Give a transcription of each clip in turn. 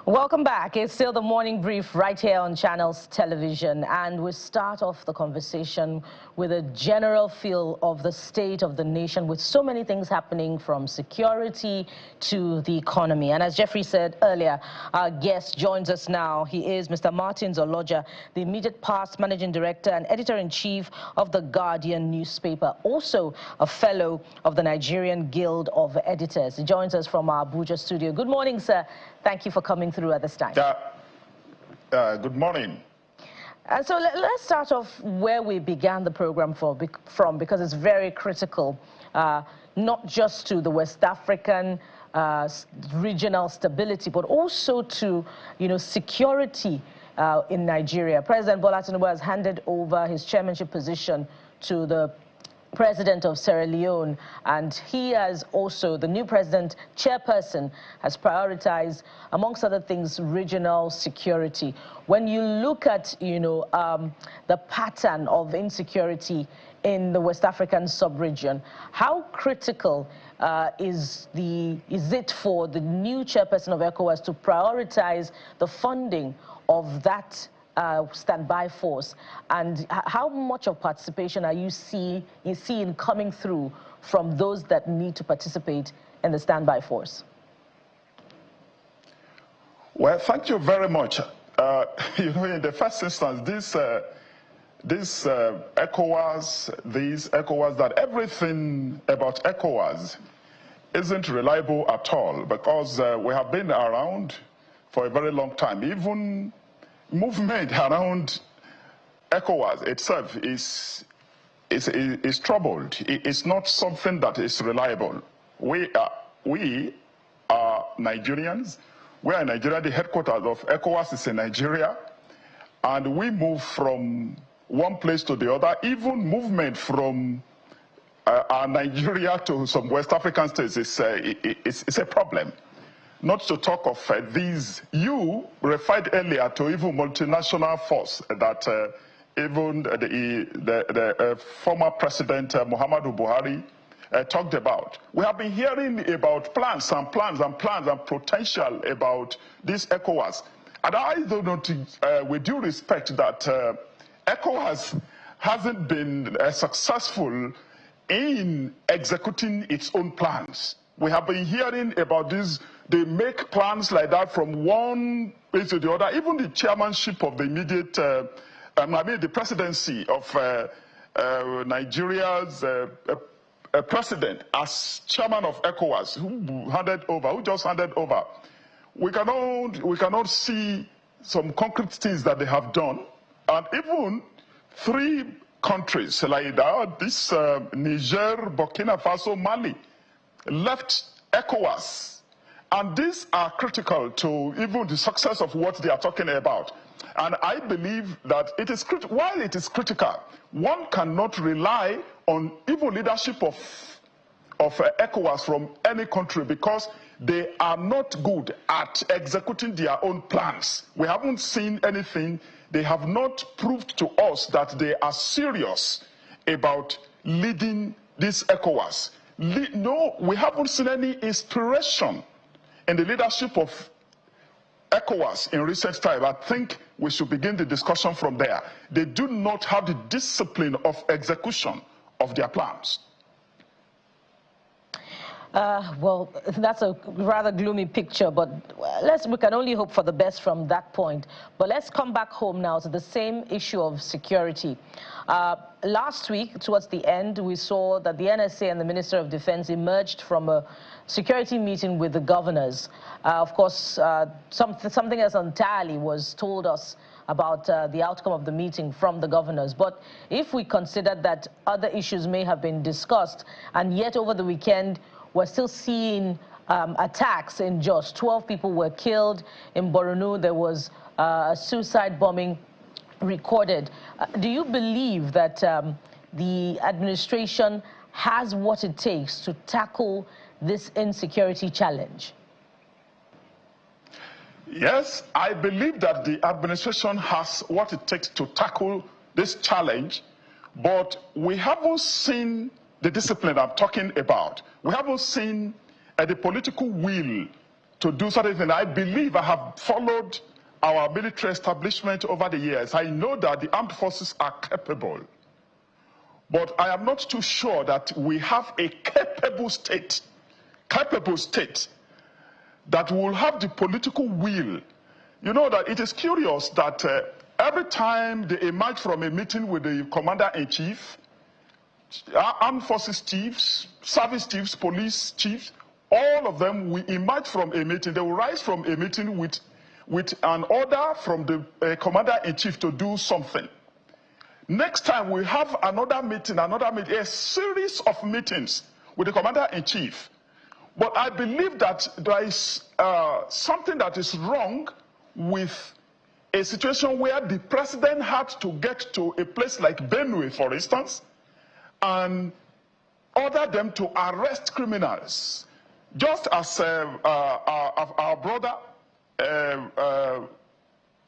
Welcome back. It's still the morning brief right here on Channels Television, and we start off the conversation with a general feel of the state of the nation, with so many things happening from security to the economy. And as Jeffrey said earlier, our guest joins us now. He is Mr. Martin Zoloja, the immediate past managing director and editor-in-chief of the Guardian newspaper, also a fellow of the Nigerian Guild of Editors. He joins us from our Abuja studio. Good morning, sir. Thank you for coming through at this time. Good morning. So let's start off where we began the program from, because it's very critical, not just to the West African regional stability, but also to, security in Nigeria. President Bola Tinubu has handed over his chairmanship position to the president of Sierra Leone, and he has also, the new president chairperson, has prioritized, amongst other things, regional security. When you look at, the pattern of insecurity in the West African sub-region, how critical is it for the new chairperson of ECOWAS to prioritize the funding of that standby force, and how much of participation are you seeing coming through from those that need to participate in the standby force? Well, thank you very much. In the first instance, this ECOWAS, that everything about ECOWAS isn't reliable at all, because we have been around for a very long time. Even movement around ECOWAS itself is troubled. It's not something that is reliable. We are Nigerians. We are in Nigeria. The headquarters of ECOWAS is in Nigeria, and we move from one place to the other. Even movement from Nigeria to some West African states is a problem. Not to talk of these, you referred earlier to even multinational force that even the former president Muhammadu Buhari talked about. We have been hearing about plans and potential about this ECOWAS. And I don't know, with due respect, that ECOWAS hasn't been successful in executing its own plans. We have been hearing about this. They make plans like that from one place to the other. Even the chairmanship of the immediate, the presidency of Nigeria's president as chairman of ECOWAS, who just handed over. We cannot see some concrete things that they have done. And even three countries like that, this Niger, Burkina Faso, Mali, left ECOWAS. And these are critical to even the success of what they are talking about. And I believe that it is while it is critical, one cannot rely on even leadership of ECOWAS from any country, because they are not good at executing their own plans. We haven't seen anything. They have not proved to us that they are serious about leading this ECOWAS. No, we haven't seen any inspiration in the leadership of ECOWAS in recent time. I think we should begin the discussion from there. They do not have the discipline of execution of their plans. Well, that's a rather gloomy picture, but we can only hope for the best from that point. But let's come back home now to the same issue of security. Last week, towards the end, we saw that the NSA and the Minister of Defense emerged from a security meeting with the governors. Of course, something else entirely was told us about the outcome of the meeting from the governors. But if we consider that other issues may have been discussed, and yet over the weekend, we're still seeing attacks in Jos. 12 people were killed. In Borno, there was a suicide bombing recorded. Do you believe that the administration has what it takes to tackle this insecurity challenge? Yes, I believe that the administration has what it takes to tackle this challenge, but we haven't seen the discipline I'm talking about. We haven't seen the political will to do certain things. I believe I have followed our military establishment over the years. I know that the armed forces are capable. But I am not too sure that we have a capable state that will have the political will. You know that it is curious that every time they emerge from a meeting with the commander-in-chief, armed forces chiefs, service chiefs, police chiefs, all of them will emerge from a meeting. They will rise from a meeting with an order from the commander-in-chief to do something. Next time we have another meeting, a series of meetings with the commander-in-chief. But I believe that there is something that is wrong with a situation where the president had to get to a place like Benue, for instance, and order them to arrest criminals. Just as our brother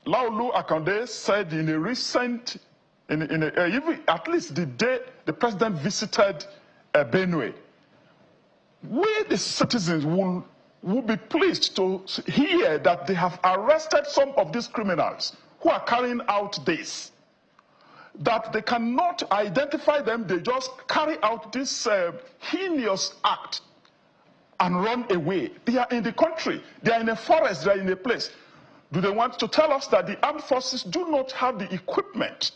Laolu Akande said in a recent, at least the day the president visited Benue, we the citizens will be pleased to hear that they have arrested some of these criminals who are carrying out this. That they cannot identify them, they just carry out this heinous act and run away. They are in the country, they are in a forest, they are in a place. Do they want to tell us that the armed forces do not have the equipment?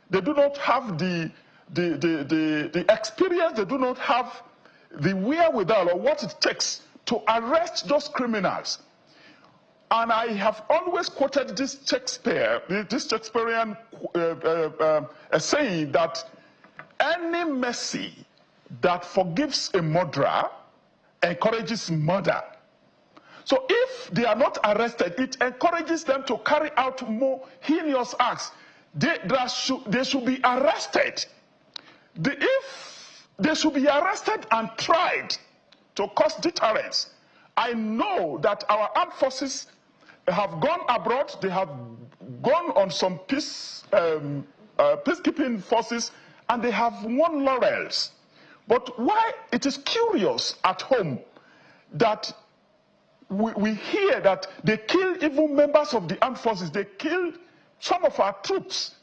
They do not have the experience, they do not have the wherewithal or what it takes to arrest those criminals. And I have always quoted this Shakespearean saying that any mercy that forgives a murderer encourages murder. So if they are not arrested, it encourages them to carry out more heinous acts. They should be arrested. If they should be arrested and tried to cause deterrence. I know that our armed forces have gone abroad, they have gone on some peacekeeping forces, and they have won laurels. But why it is curious at home that we hear that they killed even members of the armed forces, they killed some of our troops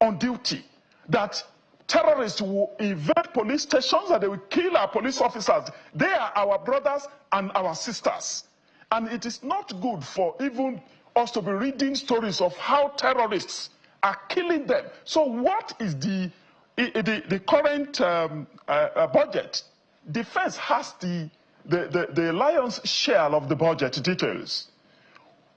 on duty, that terrorists will invade police stations and they will kill our police officers. They are our brothers and our sisters. And it is not good for even us to be reading stories of how terrorists are killing them. So what is the current budget? Defense has the lion's share of the budget details.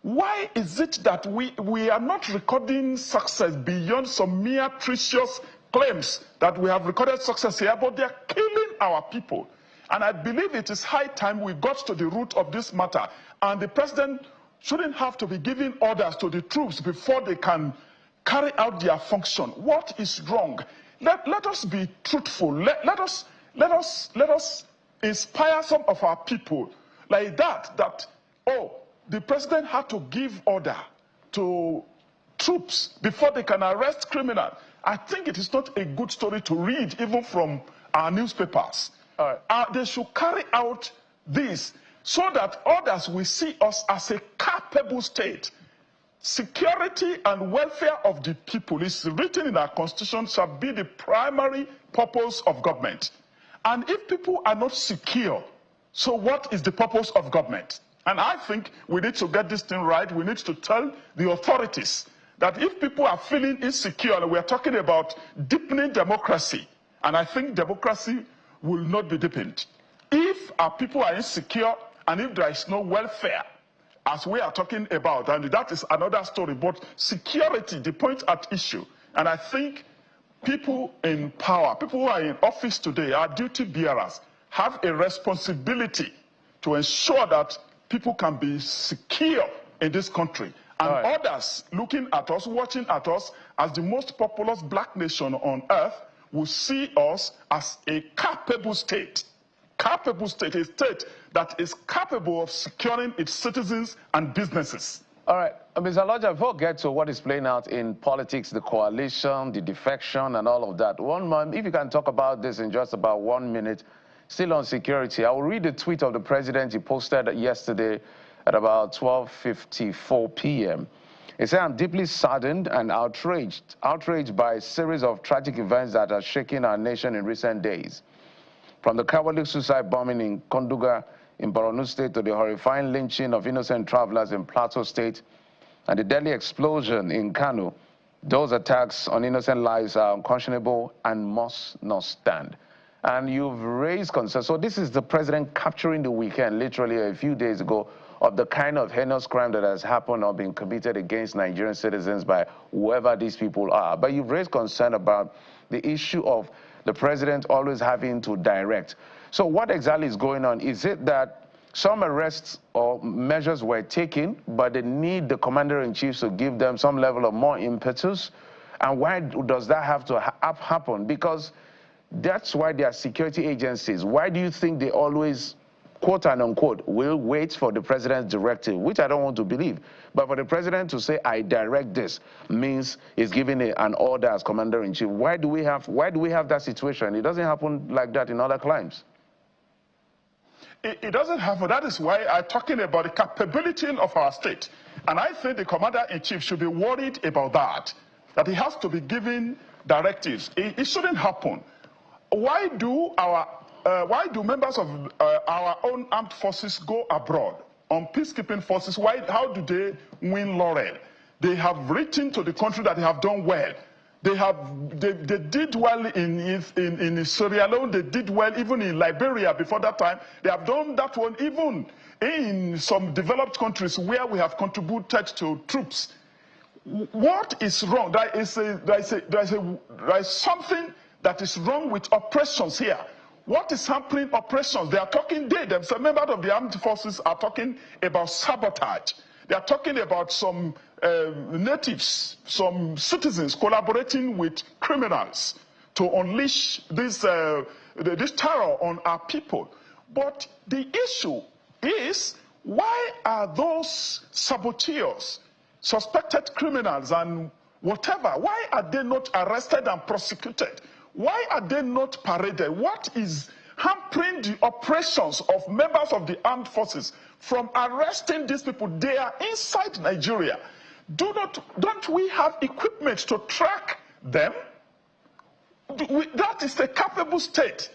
Why is it that we are not recording success beyond some mere treacherous claims that we have recorded success here, but they are killing our people? And I believe it is high time we got to the root of this matter. And the president shouldn't have to be giving orders to the troops before they can carry out their function. What is wrong? Let us be truthful. Let us inspire some of our people like that, oh, the president had to give order to troops before they can arrest criminals. I think it is not a good story to read even from our newspapers. They should carry out this so that others will see us as a capable state. Security and welfare of the people is written in our constitution shall be the primary purpose of government. And if people are not secure, so what is the purpose of government? And I think we need to get this thing right. We need to tell the authorities that if people are feeling insecure, and we are talking about deepening democracy, and I think democracy will not be deepened. If our people are insecure, and if there is no welfare, as we are talking about, and that is another story, but security, the point at issue, and I think people in power, people who are in office today, our duty bearers, have a responsibility to ensure that people can be secure in this country. And others looking at us, watching at us as the most populous black nation on earth will see us as a capable state. Capable state, a state that is capable of securing its citizens and businesses. All right, Mr. Lodger, before we get to what is playing out in politics, the coalition, the defection, and all of that, if you can talk about this in just about 1 minute, Still on security, I will read the tweet of the president he posted yesterday at about 12:54 p.m. He said, "I'm deeply saddened and outraged by a series of tragic events that are shaking our nation in recent days. From the cowardly suicide bombing in Konduga in Borno State to the horrifying lynching of innocent travelers in Plateau State and the deadly explosion in Kano, those attacks on innocent lives are unconscionable and must not stand." And you've raised concerns. So this is the president capturing the weekend, literally a few days ago, of the kind of heinous crime that has happened or been committed against Nigerian citizens by whoever these people are. But you've raised concern about the issue of the president always having to direct. So what exactly is going on? Is it that some arrests or measures were taken, but they need the commander-in-chief to give them some level of more impetus? And why does that have to happen? Because that's why they are security agencies. Why do you think they always, quote and unquote, will wait for the president's directive, which I don't want to believe. But for the president to say, "I direct this," means he's giving an order as commander-in-chief. Why do we have that situation? It doesn't happen like that in other climes. It doesn't happen. That is why I'm talking about the capability of our state. And I think the commander-in-chief should be worried about that he has to be giving directives. It shouldn't happen. Why do members of our own armed forces go abroad on peacekeeping forces? How do they win laurel? They have written to the country that they have done well. They did well in Sierra Leone. They did well even in Liberia before that time. They have done that one even in some developed countries where we have contributed to troops. What is wrong? There is something that is wrong with operations here. What is happening? Operations. They are talking, themselves, members of the armed forces are talking about sabotage. They are talking about some natives, some citizens collaborating with criminals to unleash this terror on our people. But the issue is, why are those saboteurs, suspected criminals and whatever, why are they not arrested and prosecuted? Why are they not paraded? What is hampering the operations of members of the armed forces from arresting these people? They are inside Nigeria. Don't we have equipment to track them? That is a capable state.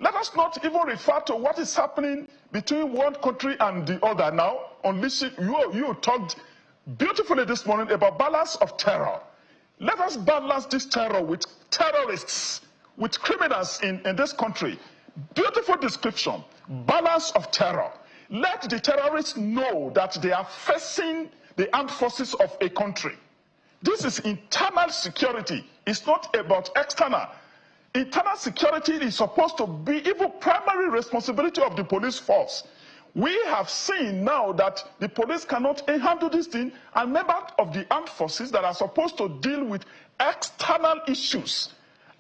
Let us not even refer to what is happening between one country and the other now. You talked beautifully this morning about balance of terror. Let us balance this terror with terrorists, with criminals in this country. Beautiful description. Balance of terror. Let the terrorists know that they are facing the armed forces of a country. This is internal security. It's not about external. Internal security is supposed to be even primary responsibility of the police force. We have seen now that the police cannot handle this thing, and members of the armed forces that are supposed to deal with external issues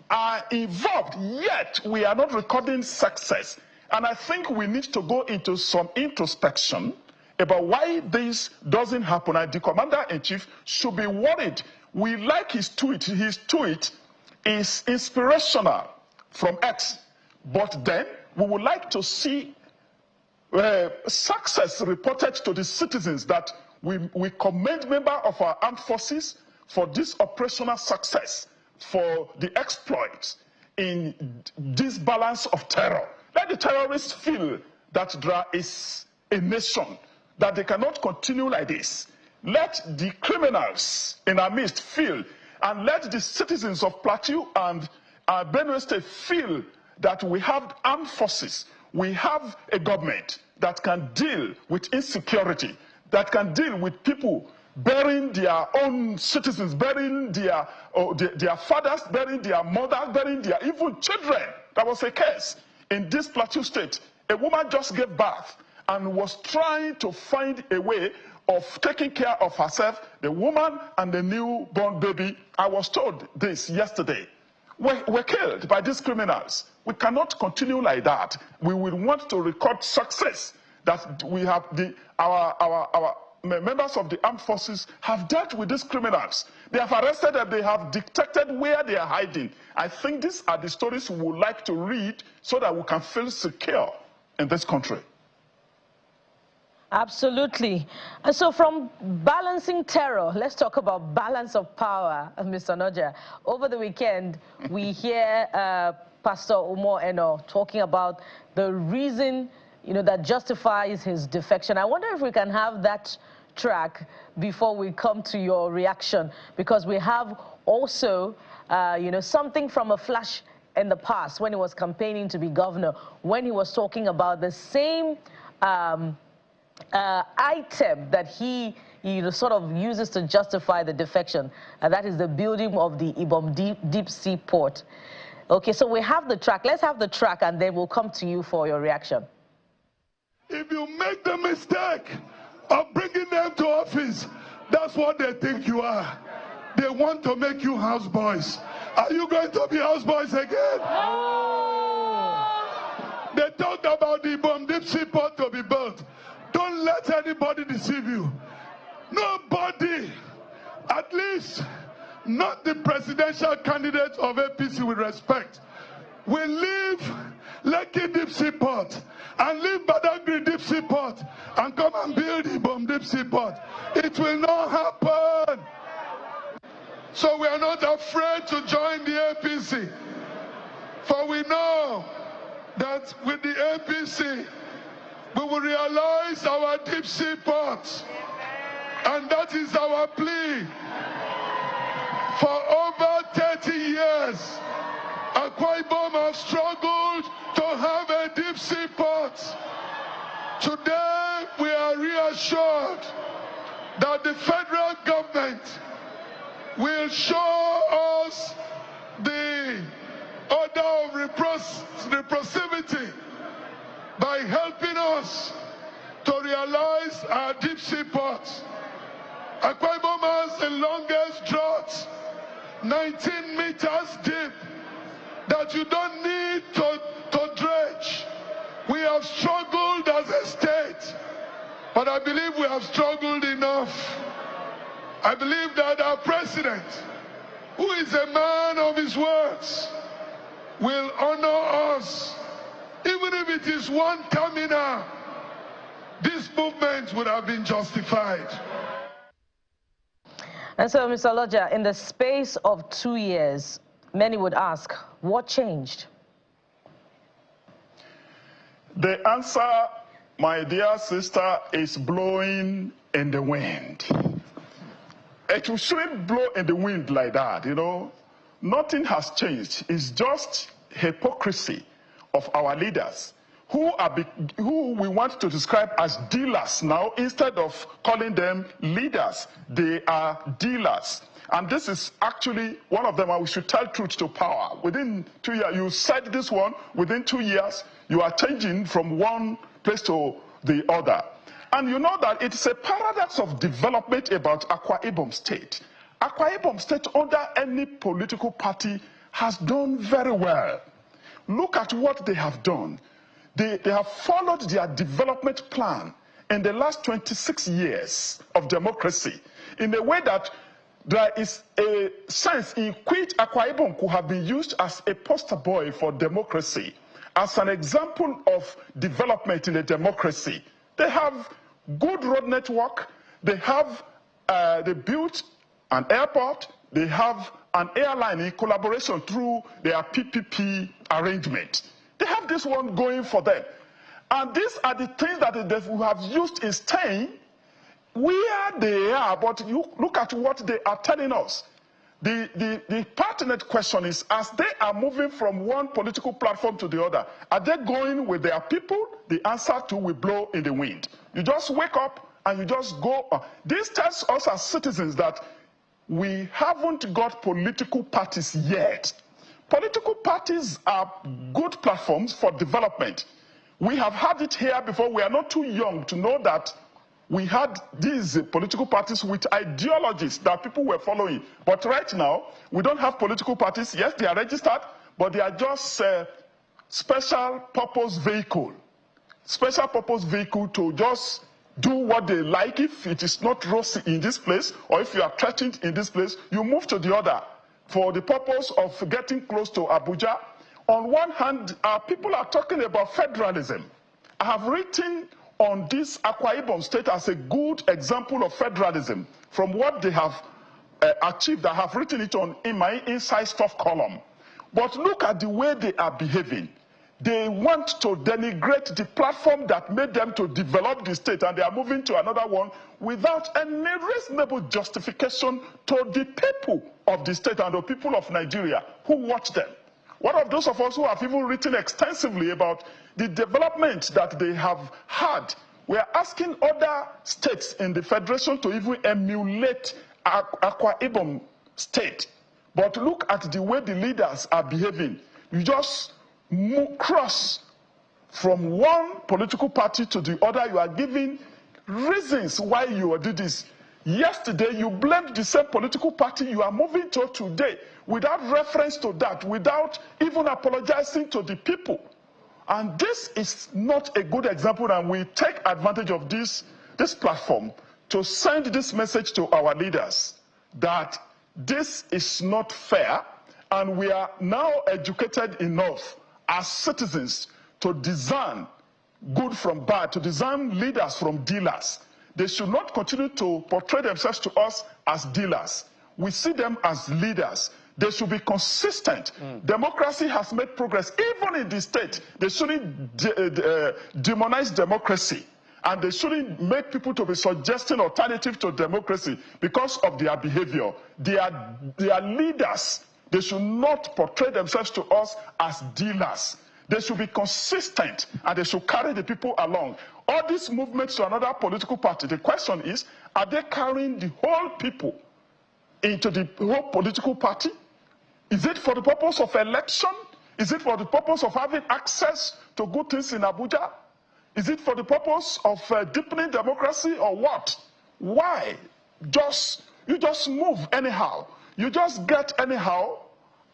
are involved, yet we are not recording success. And I think we need to go into some introspection about why this doesn't happen, and the commander-in-chief should be worried. We like his tweet. His tweet is inspirational from X, but then we would like to see success reported to the citizens, that we commend members of our armed forces for this operational success, for the exploits in this balance of terror. Let the terrorists feel that there is a nation, that they cannot continue like this. Let the criminals in our midst feel, and let the citizens of Plateau and Benue State feel that we have armed forces, we have a government that can deal with insecurity, that can deal with people burying their own citizens, burying their fathers, burying their mothers, burying their even children. That was a case in this Plateau State. A woman just gave birth and was trying to find a way of taking care of herself, the woman and the newborn baby. I was told this yesterday. Were killed by these criminals. We cannot continue like that. We will want to record success, that we have our members of the armed forces have dealt with these criminals. They have arrested them. They have detected where they are hiding. I think these are the stories we would like to read so that we can feel secure in this country. Absolutely. And so from balancing terror, let's talk about balance of power, Mr. Noja. Over the weekend, we hear Pastor Umo Eno talking about the reason, that justifies his defection. I wonder if we can have that track before we come to your reaction, because we have also, something from a flash in the past when he was campaigning to be governor, when he was talking about the same item that he sort of uses to justify the defection, and that is the building of the Ibom deep sea port. Okay, so we have the track. Let's have the track, and then we'll come to you for your reaction. If you make the mistake of bringing them to office, that's what they think you are. They want to make you houseboys. Are you going to be houseboys again? They talked about the Ibom deep sea port to be built. Don't let anybody deceive you. Nobody, at least not the presidential candidate of APC with respect, will leave Lekki Deep Sea Port and leave Badagry Deep Sea Port and come and build Ibom Deep Sea Port. It will not happen. So we are not afraid to join the APC, for we know that with the APC, we will realize our deep sea ports. And that is our plea. For over 30 years, Akwa Ibom have struggled to have a deep sea port. Today, we are reassured that the federal government will show us the order of reciprocity by helping us to realize our deep sea ports. Akwa Ibom has the longest drought, 19 meters deep, that you don't need to dredge. We have struggled as a state, but I believe we have struggled enough. I believe that our president, who is a man of his words, will honor us. Even if it is one terminal, this movement would have been justified. And so, Mr. Loja, in the space of 2 years, many would ask, what changed? The answer, my dear sister, is blowing in the wind. It shouldn't blow in the wind like that, Nothing has changed. It's just hypocrisy of our leaders who we want to describe as dealers now instead of calling them leaders. They are dealers. And this is actually one of them, and we should tell truth to power. Within 2 years, you said this one, within 2 years, you are changing from one place to the other. And you know that it's a paradox of development about Akwa Ibom State. Akwa Ibom State, under any political party, has done very well. Look at what they have done. They have followed their development plan in the last 26 years of democracy in a way that there is a sense in which Akwa Ibom could have been used as a poster boy for democracy, as an example of development in a democracy. They have good road network. They built an airport. They have an airline in collaboration through their PPP arrangement. They have this one going for them. And these are the things that they have used in staying where they are. But you look at what they are telling us. The pertinent question is, as they are moving from one political platform to the other, are they going with their people? The answer to will blow in the wind. You just wake up and you just go on. This tells us as citizens that we haven't got political parties yet. Political parties are good platforms for development. We have had it here before. We are not too young to know that we had these political parties with ideologies that people were following. But right now, we don't have political parties. Yes, they are registered, but they are just special purpose vehicle. Special purpose vehicle to just do what they like. If it is not rosy in this place, or if you are threatened in this place, you move to the other for the purpose of getting close to Abuja. On one hand, people are talking about federalism. I have written on this Akwa Ibom state as a good example of federalism from what they have achieved. I have written it in my inside stuff column. But look at the way they are behaving. They want to denigrate the platform that made them to develop the state, and they are moving to another one without any reasonable justification to the people of the state and the people of Nigeria who watch them. One of those of us who have even written extensively about the development that they have had, we are asking other states in the federation to even emulate Akwa Ibom state. But look at the way the leaders are behaving. You just cross from one political party to the other. You are giving reasons why you did this. Yesterday, you blamed the same political party you are moving to today without reference to that, without even apologizing to the people. And this is not a good example, and we take advantage of this platform to send this message to our leaders that this is not fair, and we are now educated enough as citizens to discern good from bad, to discern leaders from dealers. They should not continue to portray themselves to us as dealers. We see them as leaders. They should be consistent. Democracy has made progress, even in the state. They shouldn't demonize democracy. And they shouldn't make people to be suggesting alternative to democracy because of their behavior. They are leaders. They should not portray themselves to us as dealers. They should be consistent, and they should carry the people along. All these movements to another political party, the question is, are they carrying the whole people into the whole political party? Is it for the purpose of election? Is it for the purpose of having access to good things in Abuja? Is it for the purpose of deepening democracy, or what? Why? You just move anyhow. You just get anyhow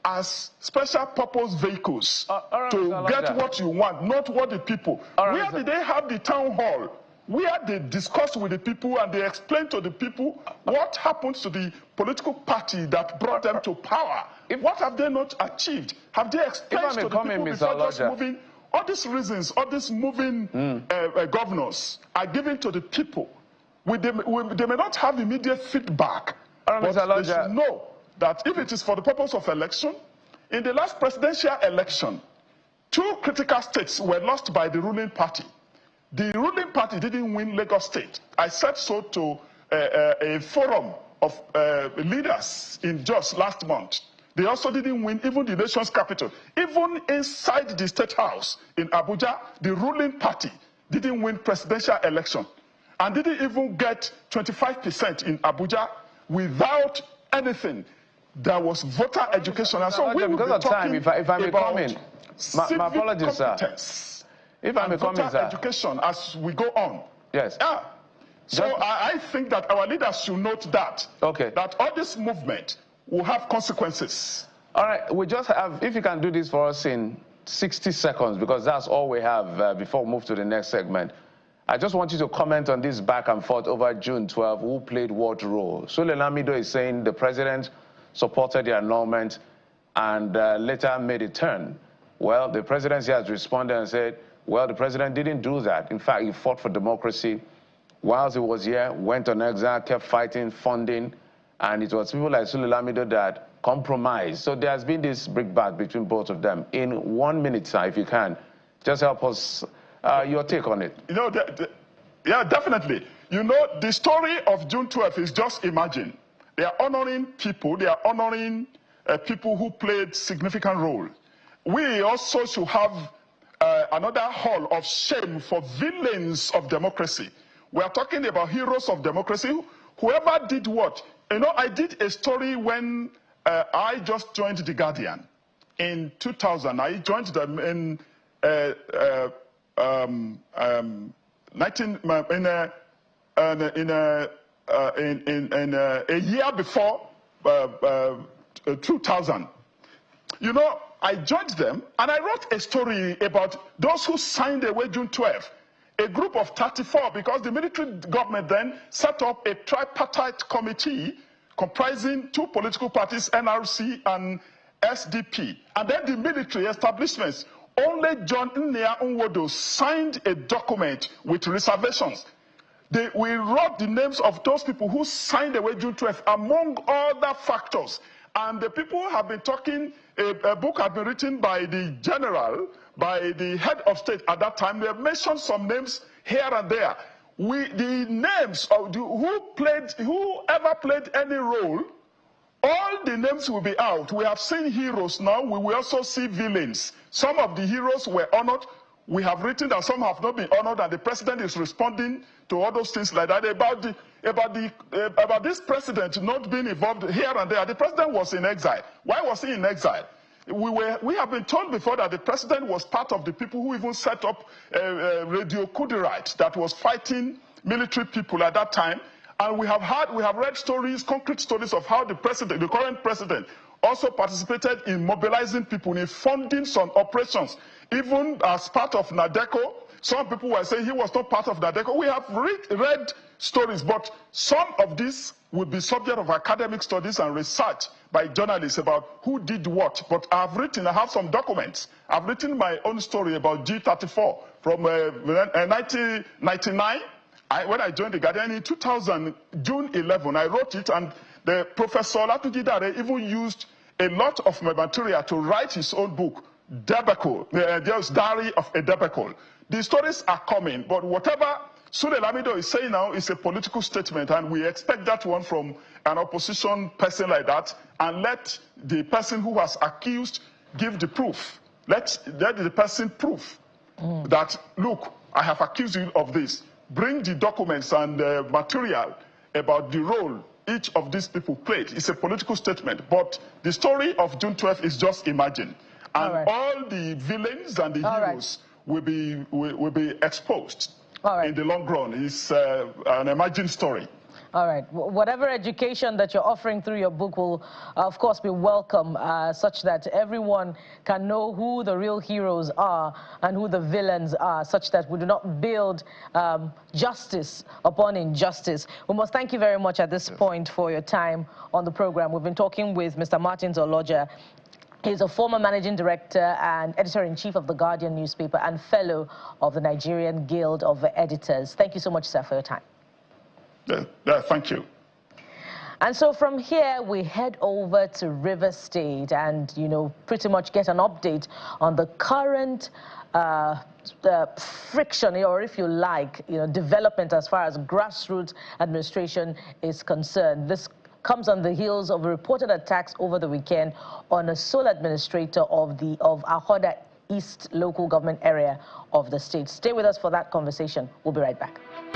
as special purpose vehicles to get what you want, not what the people. Where did they have the town hall? Where they discussed with the people and they explained to the people what happens to the political party that brought them to power? What have they not achieved? Have they explained to the people before just moving? All these reasons, all these moving governors are given to the people. They may not have immediate feedback, but they should know that if it is for the purpose of election, in the last presidential election, 2 critical states were lost by the ruling party. The ruling party didn't win Lagos State. I said so to a forum of leaders in Jos last month. They also didn't win even the nation's capital. Even inside the state house in Abuja, the ruling party didn't win presidential election and didn't even get 25% in Abuja without anything. There was voter education. And so we will be talking if I may come in. My apologies, sir. If I may come in, sir. Education as we go on. Yes. Yeah. So I think that our leaders should note that. Okay. That all this movement will have consequences. All right. We just have, if you can do this for us in 60 seconds, because that's all we have before we move to the next segment. I just want you to comment on this back and forth over June 12, who played what role. Sule Lamido is saying the president supported the annulment and later made a turn. Well, the presidency has responded and said, well, the president didn't do that. In fact, he fought for democracy. Whilst he was here, went on exile, kept fighting, funding, and it was people like Sule Lamido that compromised. So there has been this brickbat between both of them. In 1 minute, sir, if you can, just help us, your take on it. You know, yeah, definitely. You know, the story of June 12th is just imagine. They are honoring people. They are honoring people who played significant role. We also should have another hall of shame for villains of democracy. We are talking about heroes of democracy. Whoever did what? You know, I did a story when I just joined The Guardian in 2000. I joined them in a year before 2000. You know, I joined them and I wrote a story about those who signed away June 12. a group of 34, because the military government then set up a tripartite committee comprising two political parties, NRC and SDP. And then the military establishments, only John Nnea Nwodo signed a document with reservations. We wrote the names of those people who signed away June 12th, among other factors. And the people have been talking, a book had been written by the general, by the head of state at that time. They have mentioned some names here and there. The names of whoever played any role, all the names will be out. We have seen heroes now. We will also see villains. Some of the heroes were honored. We have written that some have not been honored, and the president is responding to all those things like that about this president not being involved here and there. The president was in exile. Why was he in exile? We have been told before that the president was part of the people who even set up Radio Kudirite that was fighting military people at that time. And we have read stories, concrete stories of how the current president, also participated in mobilizing people, in funding some operations, even as part of NADECO. Some people were saying he was not part of NADECO. We have read stories, but some of this will be subject of academic studies and research by journalists about who did what. But I have some documents. I've written my own story about G34 from 1999. When I joined the Guardian in 2000, June 11, I wrote it, and the Professor Latujidare even used a lot of my material to write his own book, Debacle, the Diary of a Debacle. The stories are coming, but whatever Sule Lamido is saying now is a political statement, and we expect that one from an opposition person like that, and let the person who has accused give the proof. Let the person prove that, look, I have accused you of this. Bring the documents and material about the role each of these people played. It's a political statement, but the story of June 12th is just imagined. And all the villains and the heroes will be exposed in the long run. It's an imagined story. All right. Whatever education that you're offering through your book will, of course, be welcome, such that everyone can know who the real heroes are and who the villains are, such that we do not build justice upon injustice. We must thank you very much at this point for your time on the program. We've been talking with Mr. Martins Oloja. He's a former managing director and editor-in-chief of the Guardian newspaper and fellow of the Nigerian Guild of Editors. Thank you so much, sir, for your time. Thank you. And so from here, we head over to Rivers State and, pretty much get an update on the current friction, or if you like, development as far as grassroots administration is concerned. This comes on the heels of reported attacks over the weekend on a sole administrator of Ahoda East local government area of the state. Stay with us for that conversation. We'll be right back.